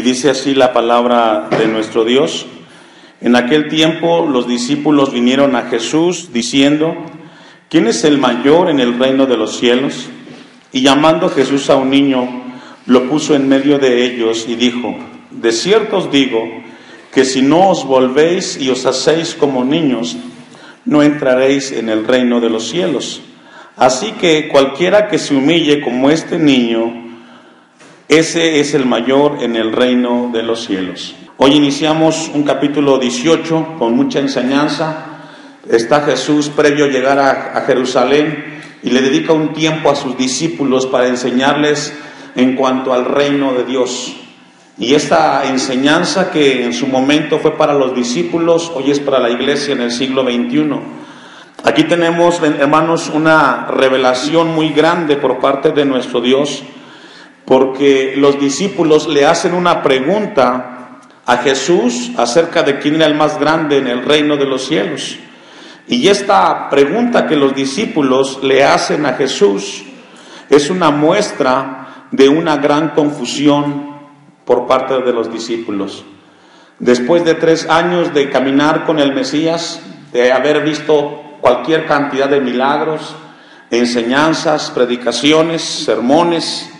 dice así la palabra de nuestro Dios. En aquel tiempo los discípulos vinieron a Jesús diciendo: ¿quién es el mayor en el reino de los cielos? Y llamando Jesús a un niño, lo puso en medio de ellos y dijo: de cierto os digo que si no os volvéis y os hacéis como niños, no entraréis en el reino de los cielos. Así que cualquiera que se humille como este niño, ese es el mayor en el reino de los cielos. Hoy iniciamos un capítulo 18 con mucha enseñanza. Está Jesús previo a llegar a Jerusalén y le dedica un tiempo a sus discípulos para enseñarles en cuanto al reino de Dios. Y esta enseñanza que en su momento fue para los discípulos, hoy es para la iglesia en el siglo XXI. Aquí tenemos, hermanos, una revelación muy grande por parte de nuestro Dios, porque los discípulos le hacen una pregunta a Jesús acerca de quién era el más grande en el reino de los cielos. Y esta pregunta que los discípulos le hacen a Jesús es una muestra de una gran confusión por parte de los discípulos. Después de 3 años de caminar con el Mesías, de haber visto cualquier cantidad de milagros, enseñanzas, predicaciones, sermones,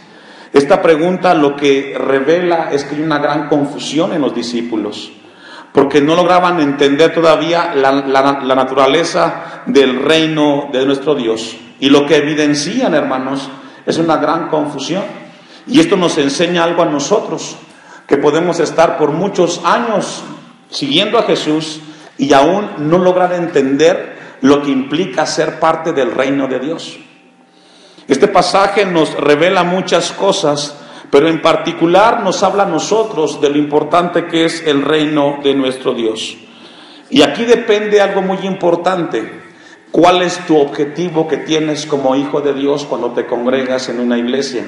esta pregunta lo que revela es que hay una gran confusión en los discípulos, porque no lograban entender todavía la naturaleza del reino de nuestro Dios. Y lo que evidencian, hermanos, es una gran confusión. Y esto nos enseña algo a nosotros, que podemos estar por muchos años siguiendo a Jesús y aún no lograr entender lo que implica ser parte del reino de Dios. Este pasaje nos revela muchas cosas, pero en particular nos habla a nosotros de lo importante que es el reino de nuestro Dios. Y aquí depende algo muy importante: ¿cuál es tu objetivo que tienes como hijo de Dios cuando te congregas en una iglesia?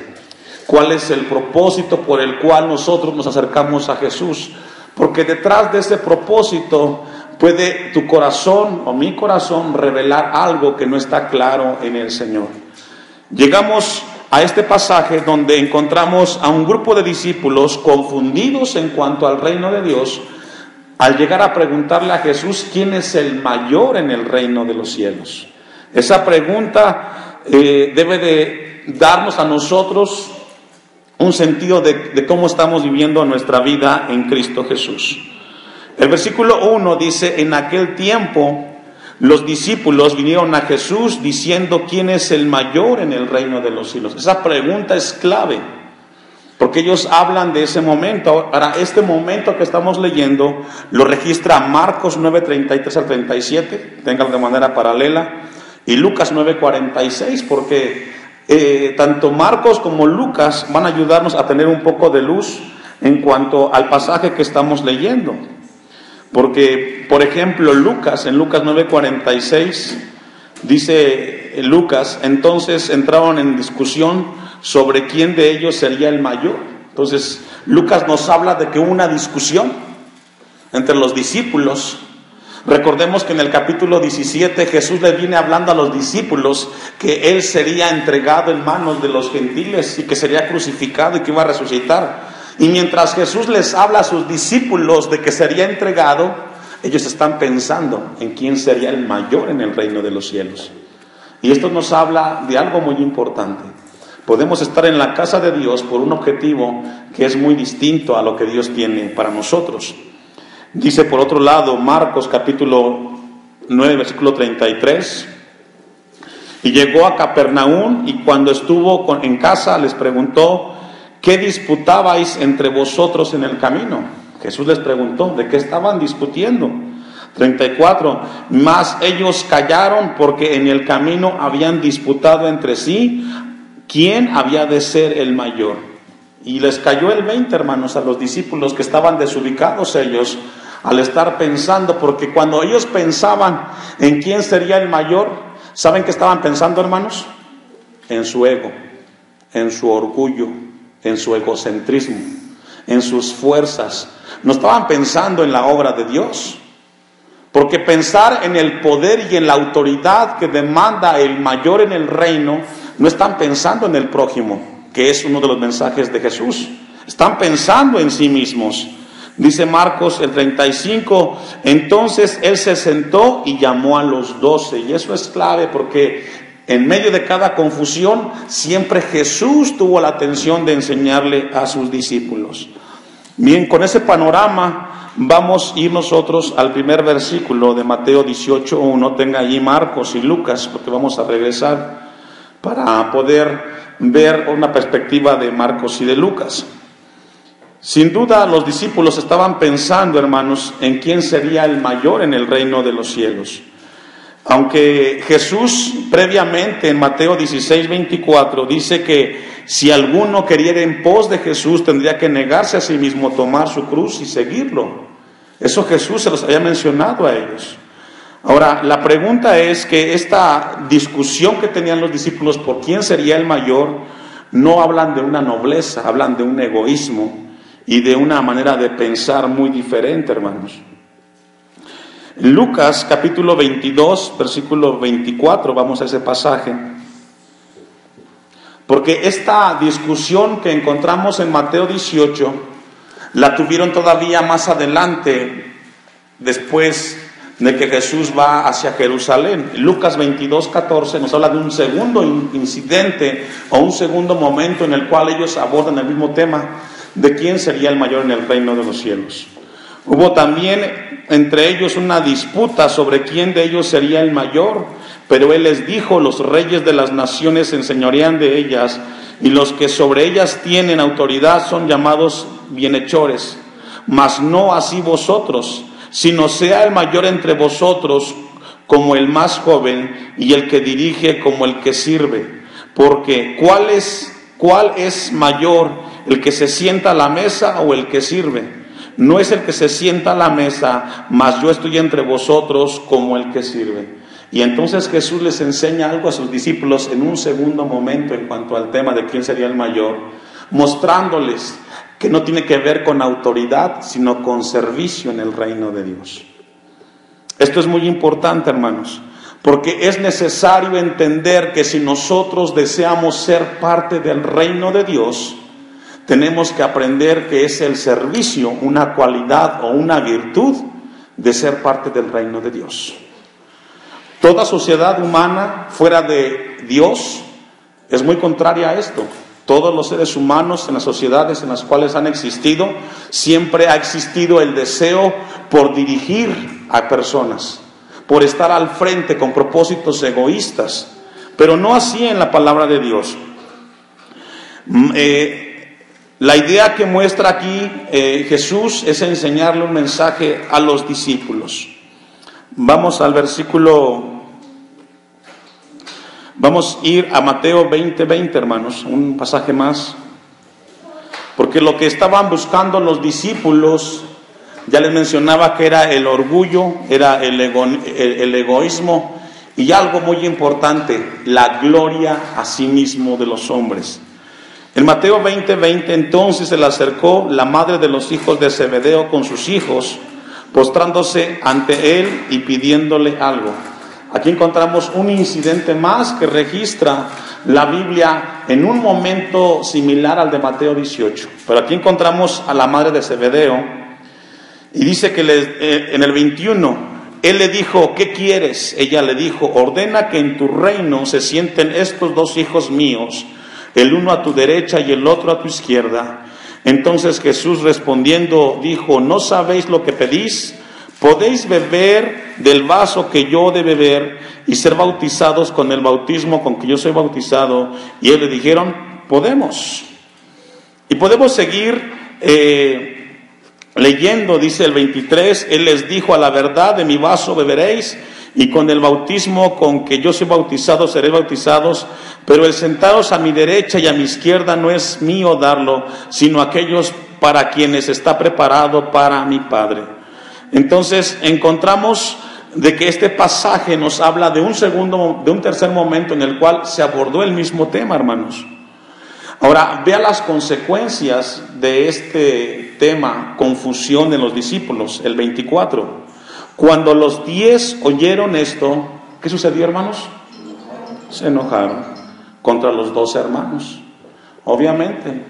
¿Cuál es el propósito por el cual nosotros nos acercamos a Jesús? Porque detrás de ese propósito puede tu corazón o mi corazón revelar algo que no está claro en el Señor. Llegamos a este pasaje donde encontramos a un grupo de discípulos confundidos en cuanto al reino de Dios, al llegar a preguntarle a Jesús quién es el mayor en el reino de los cielos. Esa pregunta debe de darnos a nosotros un sentido de cómo estamos viviendo nuestra vida en Cristo Jesús. El versículo 1 dice: en aquel tiempo los discípulos vinieron a Jesús diciendo: ¿quién es el mayor en el reino de los cielos? Esa pregunta es clave, porque ellos hablan de ese momento. Ahora, este momento que estamos leyendo lo registra Marcos 9:33 al 37, ténganlo de manera paralela, y Lucas 9:46, porque tanto Marcos como Lucas van a ayudarnos a tener un poco de luz en cuanto al pasaje que estamos leyendo. Porque, por ejemplo, Lucas, en Lucas 9:46, dice Lucas: entonces entraron en discusión sobre quién de ellos sería el mayor. Entonces, Lucas nos habla de que hubo una discusión entre los discípulos. Recordemos que en el capítulo 17 Jesús le viene hablando a los discípulos que Él sería entregado en manos de los gentiles y que sería crucificado y que iba a resucitar. Y mientras Jesús les habla a sus discípulos de que sería entregado, ellos están pensando en quién sería el mayor en el reino de los cielos. Y esto nos habla de algo muy importante. Podemos estar en la casa de Dios por un objetivo que es muy distinto a lo que Dios tiene para nosotros. Dice por otro lado Marcos capítulo 9 versículo 33: y llegó a Capernaum, y cuando estuvo en casa les preguntó: ¿qué disputabais entre vosotros en el camino? Jesús les preguntó, ¿de qué estaban discutiendo? 34, mas ellos callaron porque en el camino habían disputado entre sí quién había de ser el mayor. Y les cayó el 20, hermanos, a los discípulos, que estaban desubicados ellos al estar pensando, porque cuando ellos pensaban en quién sería el mayor, ¿saben qué estaban pensando, hermanos? En su ego, en su orgullo, en su egocentrismo, en sus fuerzas. No estaban pensando en la obra de Dios, porque pensar en el poder y en la autoridad que demanda el mayor en el reino, no están pensando en el prójimo, que es uno de los mensajes de Jesús. Están pensando en sí mismos. Dice Marcos el 35, entonces él se sentó y llamó a los 12. Y eso es clave porque en medio de cada confusión, siempre Jesús tuvo la atención de enseñarle a sus discípulos. Bien, con ese panorama vamos a ir nosotros al primer versículo de Mateo 18:1. Tenga allí Marcos y Lucas, porque vamos a regresar para poder ver una perspectiva de Marcos y de Lucas. Sin duda los discípulos estaban pensando, hermanos, en quién sería el mayor en el reino de los cielos. Aunque Jesús previamente en Mateo 16:24 dice que si alguno quería ir en pos de Jesús tendría que negarse a sí mismo, tomar su cruz y seguirlo. Eso Jesús se los había mencionado a ellos. Ahora, la pregunta es que esta discusión que tenían los discípulos por quién sería el mayor, no hablan de una nobleza, hablan de un egoísmo y de una manera de pensar muy diferente, hermanos. Lucas capítulo 22, versículo 24, vamos a ese pasaje. Porque esta discusión que encontramos en Mateo 18, la tuvieron todavía más adelante, después de que Jesús va hacia Jerusalén. Lucas 22, 14 nos habla de un segundo incidente o un segundo momento en el cual ellos abordan el mismo tema de quién sería el mayor en el reino de los cielos. Hubo también entre ellos una disputa sobre quién de ellos sería el mayor, pero él les dijo, los reyes de las naciones se enseñorean de ellas, y los que sobre ellas tienen autoridad son llamados bienhechores, mas no así vosotros, sino sea el mayor entre vosotros como el más joven, y el que dirige como el que sirve. Porque ¿cuál es mayor, el que se sienta a la mesa o el que sirve? No es el que se sienta a la mesa, mas yo estoy entre vosotros como el que sirve. Y entonces Jesús les enseña algo a sus discípulos en un segundo momento en cuanto al tema de quién sería el mayor, mostrándoles que no tiene que ver con autoridad, sino con servicio en el reino de Dios. Esto es muy importante, hermanos, porque es necesario entender que si nosotros deseamos ser parte del reino de Dios, tenemos que aprender que es el servicio una cualidad o una virtud de ser parte del reino de Dios. Toda sociedad humana fuera de Dios es muy contraria a esto. Todos los seres humanos en las sociedades en las cuales han existido, siempre ha existido el deseo por dirigir a personas, por estar al frente con propósitos egoístas, pero no así en la palabra de Dios. La idea que muestra aquí Jesús es enseñarle un mensaje a los discípulos. Vamos al versículo, vamos a ir a Mateo 20:20, hermanos, un pasaje más. Porque lo que estaban buscando los discípulos, ya les mencionaba que era el orgullo, era el egoísmo y algo muy importante, la gloria a sí mismo de los hombres. En Mateo 20:20, entonces se le acercó la madre de los hijos de Zebedeo con sus hijos, postrándose ante él y pidiéndole algo. Aquí encontramos un incidente más que registra la Biblia en un momento similar al de Mateo 18. Pero aquí encontramos a la madre de Zebedeo y dice que en el 21, él le dijo, ¿qué quieres? Ella le dijo, ordena que en tu reino se sienten estos dos hijos míos, el uno a tu derecha y el otro a tu izquierda. Entonces Jesús respondiendo dijo, ¿no sabéis lo que pedís? ¿Podéis beber del vaso que yo de beber y ser bautizados con el bautismo con que yo soy bautizado? Y ellos le dijeron, podemos. Y podemos seguir leyendo, dice el 23, él les dijo, a la verdad de mi vaso beberéis, y con el bautismo con que yo soy bautizado seréis bautizados, pero el sentaros a mi derecha y a mi izquierda no es mío darlo, sino aquellos para quienes está preparado para mi Padre. Entonces encontramos de que este pasaje nos habla de un tercer momento en el cual se abordó el mismo tema, hermanos. Ahora, vea las consecuencias de este tema, confusión en los discípulos, el 24. Cuando los 10 oyeron esto, ¿qué sucedió, hermanos? Se enojaron contra los 12 hermanos. Obviamente,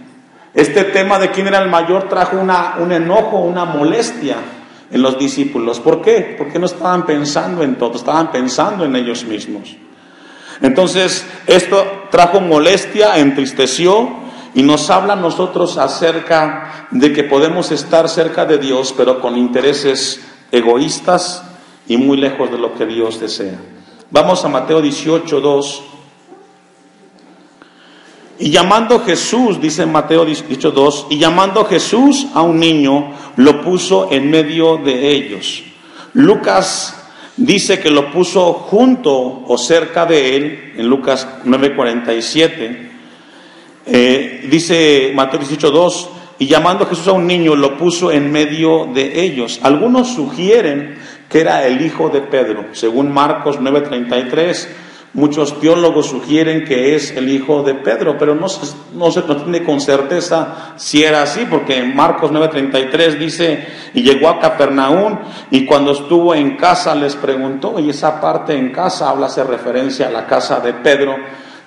Este tema de quién era el mayor trajo un enojo, una molestia en los discípulos. ¿Por qué? Porque no estaban pensando en todo, estaban pensando en ellos mismos. Entonces, esto trajo molestia, entristeció y nos habla a nosotros acerca de que podemos estar cerca de Dios, pero con intereses egoístas y muy lejos de lo que Dios desea. Vamos a Mateo 18:2. Y llamando Jesús, dice Mateo 18:2, y llamando Jesús a un niño, lo puso en medio de ellos. Lucas dice que lo puso junto o cerca de él, en Lucas 9:47. Dice Mateo 18:2, y llamando Jesús a un niño, lo puso en medio de ellos. Algunos sugieren que era el hijo de Pedro, según Marcos 9:33. Muchos teólogos sugieren que es el hijo de Pedro, pero no tiene con certeza si era así, porque en Marcos 9:33 dice, y llegó a Capernaum, y cuando estuvo en casa les preguntó, y esa parte en casa hace referencia a la casa de Pedro,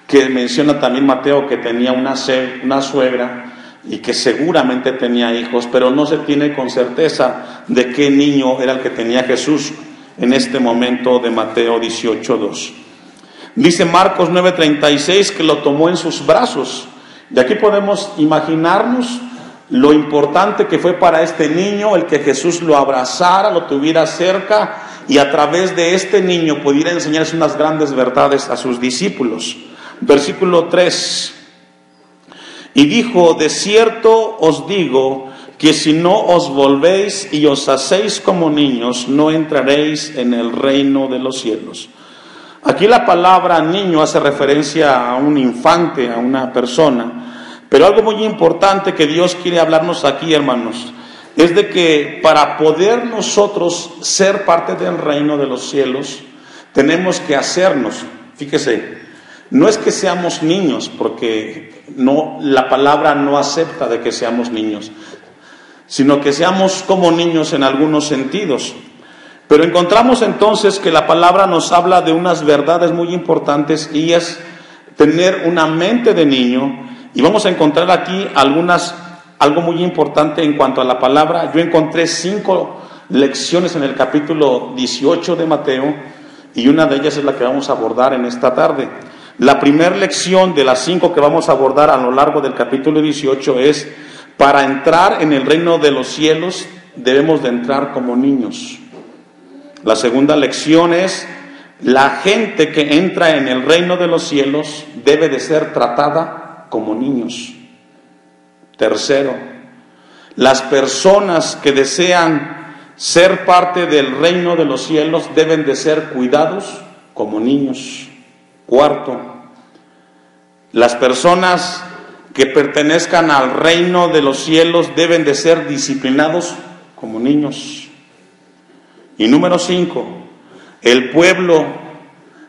que menciona también Mateo que tenía una suegra, y que seguramente tenía hijos, pero no se tiene con certeza de qué niño era el que tenía Jesús en este momento de Mateo 18:2. Dice Marcos 9:36 que lo tomó en sus brazos. Y aquí podemos imaginarnos lo importante que fue para este niño el que Jesús lo abrazara, lo tuviera cerca y a través de este niño pudiera enseñarse unas grandes verdades a sus discípulos. Versículo 3. Y dijo, de cierto os digo que si no os volvéis y os hacéis como niños, no entraréis en el reino de los cielos. Aquí la palabra niño hace referencia a un infante, a una persona, pero algo muy importante que Dios quiere hablarnos aquí, hermanos, es de que para poder nosotros ser parte del reino de los cielos, tenemos que hacernos, fíjese, no es que seamos niños, porque la palabra no acepta de que seamos niños, sino que seamos como niños en algunos sentidos. Pero encontramos entonces que la palabra nos habla de unas verdades muy importantes y es tener una mente de niño. Y vamos a encontrar aquí algo muy importante en cuanto a la palabra. Yo encontré 5 lecciones en el capítulo 18 de Mateo y una de ellas es la que vamos a abordar en esta tarde. La primera lección de las 5 que vamos a abordar a lo largo del capítulo 18 es: para entrar en el reino de los cielos debemos de entrar como niños. La segunda lección es: la gente que entra en el reino de los cielos debe de ser tratada como niños. Tercero, las personas que desean ser parte del reino de los cielos deben de ser cuidados como niños. Cuarto, las personas que pertenezcan al reino de los cielos deben de ser disciplinados como niños. Y número 5, el pueblo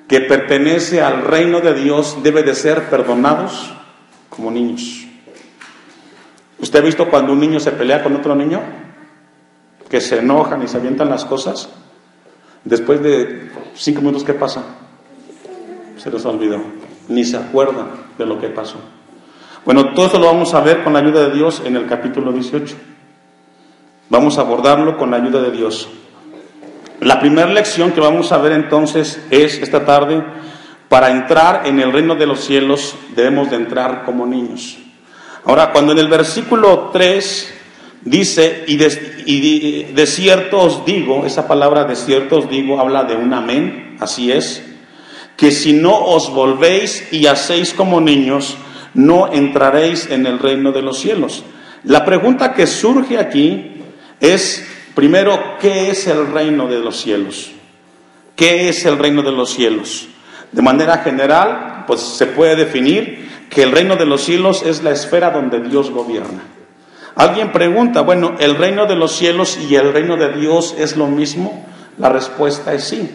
que pertenece al reino de Dios debe de ser perdonados como niños. ¿Usted ha visto cuando un niño se pelea con otro niño? Que se enojan y se avientan las cosas. Después de 5 minutos, ¿qué pasa? Se les olvidó. Ni se acuerdan de lo que pasó. Bueno, todo eso lo vamos a ver con la ayuda de Dios en el capítulo 18. Vamos a abordarlo con la ayuda de Dios. La primera lección que vamos a ver entonces es esta tarde: para entrar en el reino de los cielos debemos de entrar como niños. Ahora, cuando en el versículo 3 dice, y de cierto os digo, esa palabra de cierto os digo habla de un amén, así es, que si no os volvéis y hacéis como niños, no entraréis en el reino de los cielos. La pregunta que surge aquí es: primero, ¿qué es el reino de los cielos? ¿Qué es el reino de los cielos? De manera general, pues se puede definir que el reino de los cielos es la esfera donde Dios gobierna. Alguien pregunta, bueno, ¿el reino de los cielos y el reino de Dios es lo mismo? La respuesta es sí.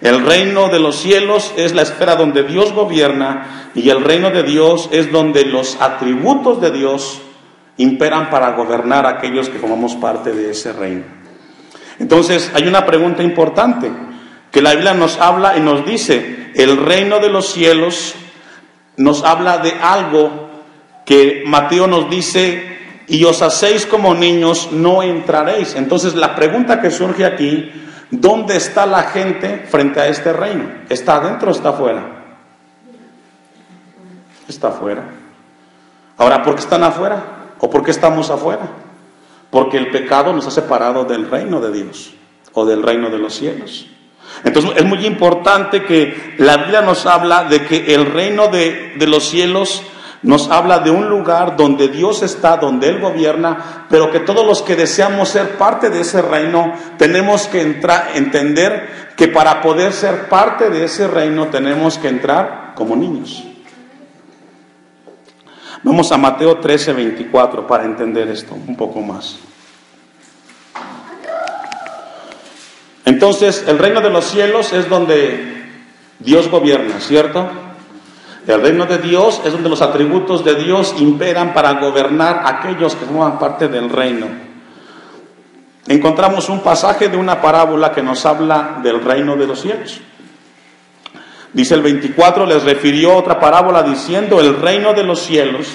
El reino de los cielos es la esfera donde Dios gobierna y el reino de Dios es donde los atributos de Dios imperan para gobernar a aquellos que formamos parte de ese reino. Entonces, hay una pregunta importante que la Biblia nos habla y nos dice: el reino de los cielos nos habla de algo que Mateo nos dice, y os hacéis como niños, no entraréis. Entonces la pregunta que surge aquí, ¿dónde está la gente frente a este reino? ¿Está adentro o está afuera? Está afuera. Ahora, ¿por qué están afuera? ¿O por qué estamos afuera? Porque el pecado nos ha separado del reino de Dios o del reino de los cielos. Entonces es muy importante que la Biblia nos habla de que el reino de los cielos nos habla de un lugar donde Dios está, donde Él gobierna, pero que todos los que deseamos ser parte de ese reino tenemos que entender que para poder ser parte de ese reino tenemos que entrar como niños. Vamos a Mateo 13:24 para entender esto un poco más. Entonces, el reino de los cielos es donde Dios gobierna, ¿cierto? El reino de Dios es donde los atributos de Dios imperan para gobernar a aquellos que forman parte del reino. Encontramos un pasaje de una parábola que nos habla del reino de los cielos. Dice el 24, les refirió otra parábola diciendo, el reino de los cielos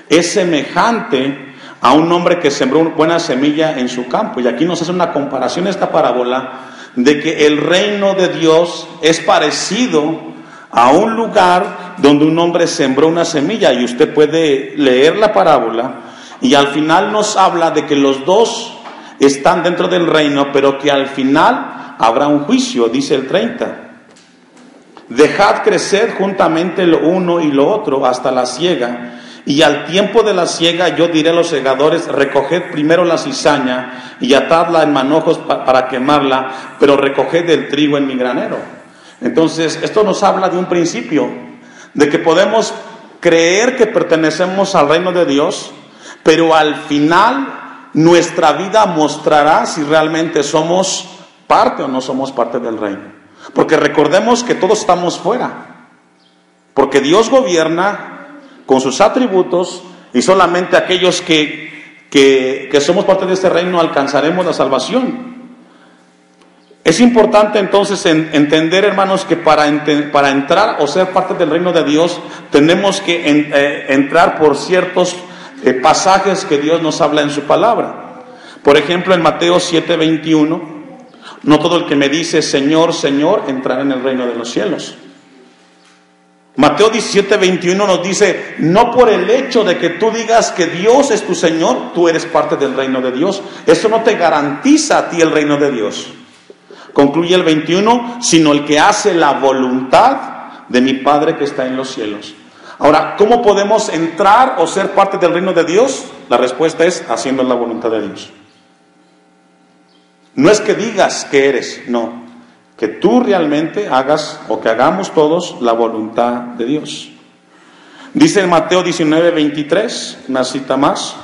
es semejante a un hombre que sembró una buena semilla en su campo. Y aquí nos hace una comparación esta parábola de que el reino de Dios es parecido a un lugar donde un hombre sembró una semilla. Y usted puede leer la parábola y al final nos habla de que los dos están dentro del reino, pero que al final habrá un juicio, dice el 30. Dejad crecer juntamente lo uno y lo otro hasta la siega, y al tiempo de la siega yo diré a los segadores, recoged primero la cizaña y atadla en manojos para quemarla, pero recoged el trigo en mi granero. Entonces, esto nos habla de un principio, de que podemos creer que pertenecemos al reino de Dios, pero al final nuestra vida mostrará si realmente somos parte o no somos parte del reino. Porque recordemos que todos estamos fuera, porque Dios gobierna con sus atributos y solamente aquellos que somos parte de este reino alcanzaremos la salvación. Es importante entonces entender, hermanos, que para entrar o ser parte del reino de Dios tenemos que entrar por ciertos pasajes que Dios nos habla en su palabra. Por ejemplo, en Mateo 7:21, no todo el que me dice Señor, Señor, entrará en el reino de los cielos. Mateo 17:21 nos dice, no por el hecho de que tú digas que Dios es tu Señor, tú eres parte del reino de Dios. Eso no te garantiza a ti el reino de Dios. Concluye el 21, sino el que hace la voluntad de mi Padre que está en los cielos. Ahora, ¿cómo podemos entrar o ser parte del reino de Dios? La respuesta es haciendo la voluntad de Dios. No es que digas que eres, no. Que tú realmente hagas, o que hagamos todos, la voluntad de Dios. Dice en Mateo 19:23, una cita más,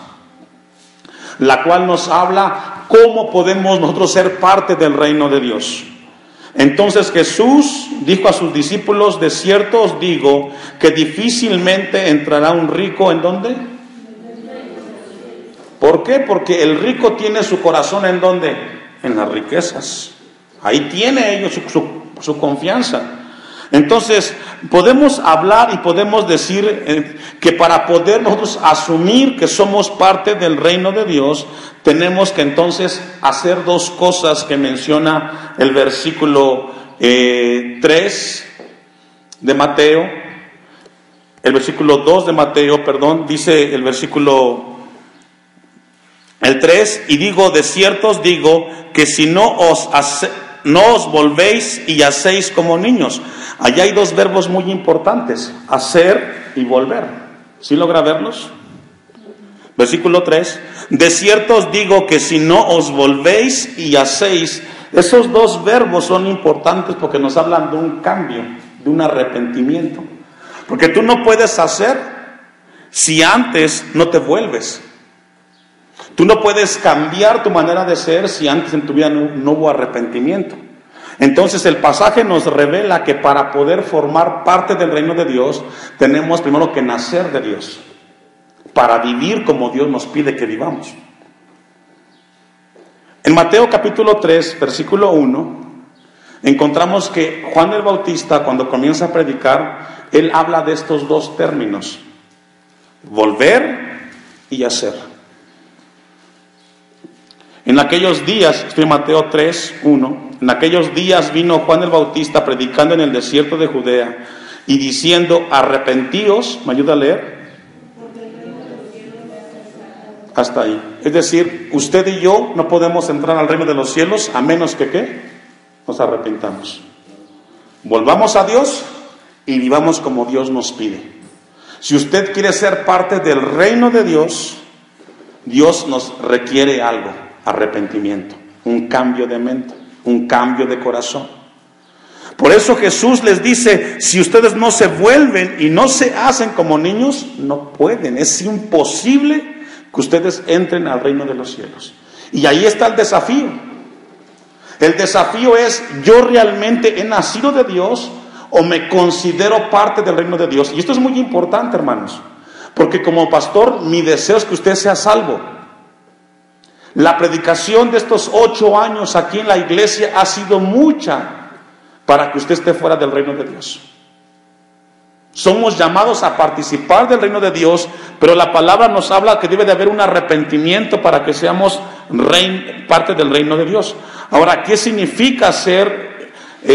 la cual nos habla cómo podemos nosotros ser parte del reino de Dios. Entonces Jesús dijo a sus discípulos, de cierto os digo, que difícilmente entrará un rico, ¿en dónde? ¿Por qué? Porque el rico tiene su corazón, ¿en dónde? En las riquezas. Ahí tiene ellos su confianza. Entonces, podemos hablar y podemos decir que para poder nosotros asumir que somos parte del reino de Dios, tenemos que entonces hacer dos cosas que menciona el versículo 3 de Mateo. El versículo 2 de Mateo, perdón, dice el versículo el 3, y digo, de cierto os digo, que si no os volvéis y hacéis como niños. Allá hay dos verbos muy importantes, hacer y volver. ¿Sí logra verlos? Versículo 3, de cierto os digo que si no os volvéis y hacéis. Esos dos verbos son importantes porque nos hablan de un cambio, de un arrepentimiento. Porque tú no puedes hacer si antes no te vuelves. Tú no puedes cambiar tu manera de ser si antes en tu vida no hubo arrepentimiento. Entonces el pasaje nos revela que para poder formar parte del reino de Dios, tenemos primero que nacer de Dios, para vivir como Dios nos pide que vivamos. En Mateo capítulo 3, versículo 1, encontramos que Juan el Bautista, cuando comienza a predicar, él habla de estos dos términos. volver y hacer. En aquellos días, estoy en Mateo 3:1, en aquellos días vino Juan el Bautista predicando en el desierto de Judea y diciendo, arrepentíos, ¿me ayuda a leer? Hasta ahí. Es decir, usted y yo no podemos entrar al reino de los cielos a menos que ¿qué? Nos arrepintamos. Volvamos a Dios y vivamos como Dios nos pide. Si usted quiere ser parte del reino de Dios, Dios nos requiere algo, arrepentimiento, un cambio de mente, un cambio de corazón. Por eso Jesús les dice, si ustedes no se vuelven y no se hacen como niños, no pueden, es imposible que ustedes entren al reino de los cielos. Y ahí está el desafío. El desafío es, ¿yo realmente he nacido de Dios o me considero parte del reino de Dios? Y esto es muy importante, hermanos, porque como pastor mi deseo es que usted sea salvo. La predicación de estos 8 años aquí en la iglesia ha sido mucha para que usted esté fuera del reino de Dios. Somos llamados a participar del reino de Dios, pero la palabra nos habla que debe de haber un arrepentimiento para que seamos parte del reino de Dios. Ahora, ¿qué significa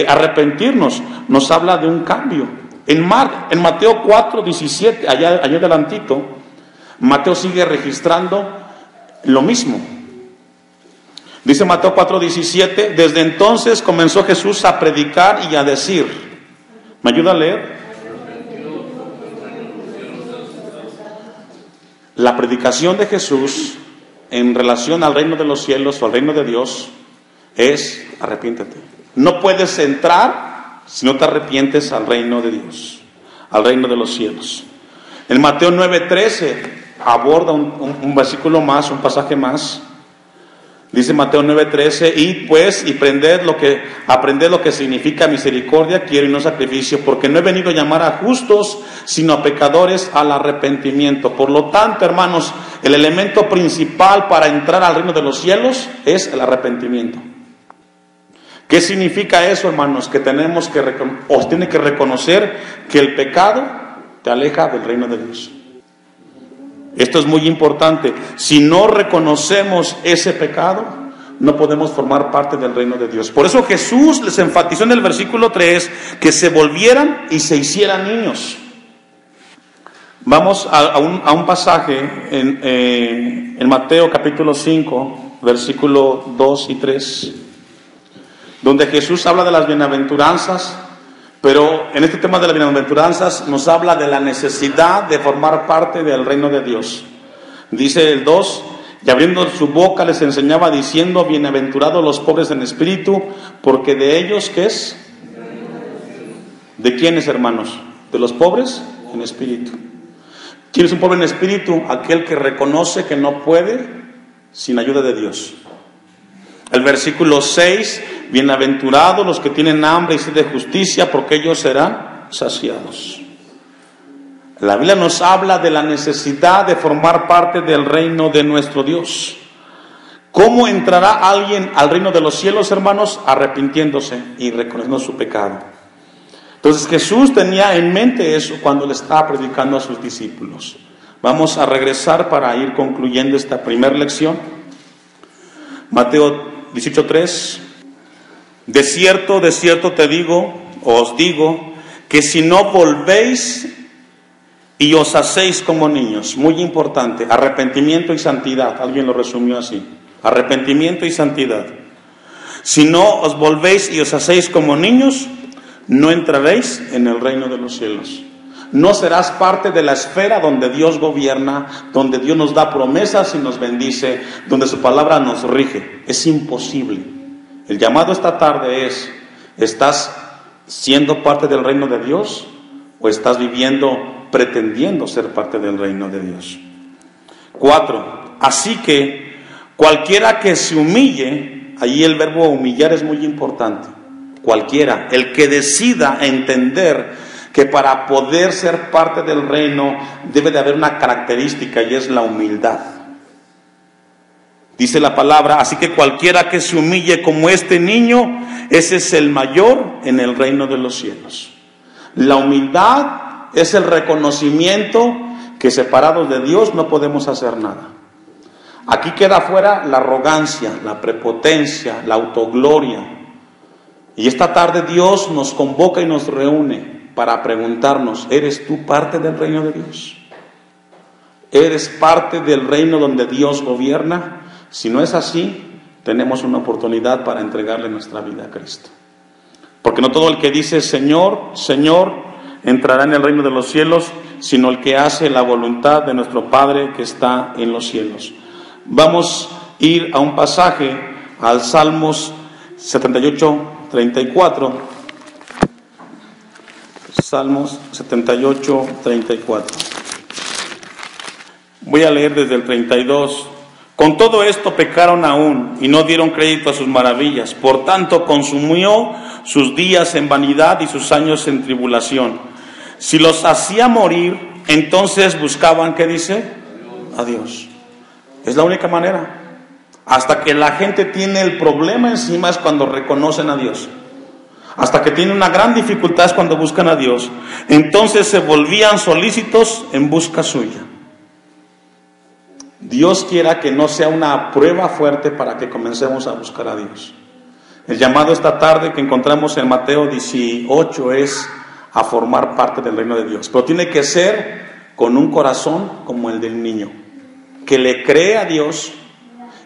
arrepentirnos? Nos habla de un cambio. En Mateo 4:17, allá adelantito, Mateo sigue registrando lo mismo. Dice Mateo 4:17, desde entonces comenzó Jesús a predicar y a decir, ¿me ayuda a leer? La predicación de Jesús en relación al reino de los cielos o al reino de Dios es arrepiéntete. No puedes entrar si no te arrepientes al reino de Dios, al reino de los cielos. En Mateo 9:13 aborda un versículo más, un pasaje más. Dice Mateo 9:13, aprended lo que significa misericordia quiero y no sacrificio, porque no he venido a llamar a justos, sino a pecadores al arrepentimiento. Por lo tanto, hermanos, el elemento principal para entrar al reino de los cielos es el arrepentimiento. ¿Qué significa eso, hermanos? Que tiene que reconocer que el pecado te aleja del reino de Dios. Esto es muy importante. Si no reconocemos ese pecado, no podemos formar parte del reino de Dios. Por eso Jesús les enfatizó en el versículo 3 que se volvieran y se hicieran niños. Vamos a un pasaje en Mateo capítulo 5, versículo 2 y 3, donde Jesús habla de las bienaventuranzas. Pero en este tema de las bienaventuranzas nos habla de la necesidad de formar parte del reino de Dios. Dice el 2, y abriendo su boca les enseñaba diciendo, bienaventurados los pobres en espíritu, porque de ellos, ¿qué es? ¿De quiénes, hermanos? De los pobres en espíritu. ¿Quién es un pobre en espíritu? Aquel que reconoce que no puede sin ayuda de Dios. El versículo 6, bienaventurados los que tienen hambre y sed de justicia, porque ellos serán saciados. La Biblia nos habla de la necesidad de formar parte del reino de nuestro Dios. ¿Cómo entrará alguien al reino de los cielos, hermanos? Arrepintiéndose y reconociendo su pecado. Entonces Jesús tenía en mente eso cuando le estaba predicando a sus discípulos. Vamos a regresar para ir concluyendo esta primera lección. Mateo 18:3, de cierto te digo, os digo, que si no volvéis y os hacéis como niños, muy importante, arrepentimiento y santidad, alguien lo resumió así, arrepentimiento y santidad. Si no os volvéis y os hacéis como niños, no entraréis en el reino de los cielos. No serás parte de la esfera donde Dios gobierna, donde Dios nos da promesas y nos bendice, donde su palabra nos rige. Es imposible. El llamado esta tarde es, ¿estás siendo parte del reino de Dios o estás pretendiendo ser parte del reino de Dios? 4. Así que cualquiera que se humille, ahí el verbo humillar es muy importante. Cualquiera, el que decida entender que para poder ser parte del reino debe de haber una característica y es la humildad. Dice la palabra, así que cualquiera que se humille como este niño, ese es el mayor en el reino de los cielos. La humildad es el reconocimiento que separados de Dios no podemos hacer nada. Aquí queda fuera la arrogancia, la prepotencia, la autogloria. Y esta tarde Dios nos convoca y nos reúne para preguntarnos, ¿eres tú parte del reino de Dios? ¿Eres parte del reino donde Dios gobierna? Si no es así, tenemos una oportunidad para entregarle nuestra vida a Cristo. Porque no todo el que dice Señor, Señor, entrará en el reino de los cielos, sino el que hace la voluntad de nuestro Padre que está en los cielos. Vamos a ir a un pasaje, al Salmos 78, 34. Salmos 78, 34. Voy a leer desde el 32. Con todo esto pecaron aún y no dieron crédito a sus maravillas. Por tanto, consumió sus días en vanidad y sus años en tribulación. Si los hacía morir, entonces buscaban, ¿qué dice? A Dios. Es la única manera. Hasta que la gente tiene el problema encima es cuando reconocen a Dios. Hasta que tienen una gran dificultad es cuando buscan a Dios. Entonces se volvían solícitos en busca suya. Dios quiera que no sea una prueba fuerte para que comencemos a buscar a Dios. El llamado esta tarde que encontramos en Mateo 18 es a formar parte del reino de Dios. Pero tiene que ser con un corazón como el del niño, que le cree a Dios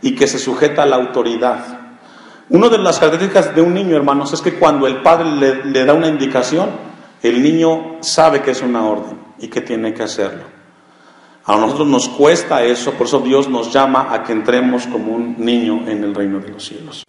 y que se sujeta a la autoridad. Una de las características de un niño, hermanos, es que cuando el padre le da una indicación, el niño sabe que es una orden y que tiene que hacerlo. A nosotros nos cuesta eso, por eso Dios nos llama a que entremos como un niño en el reino de los cielos.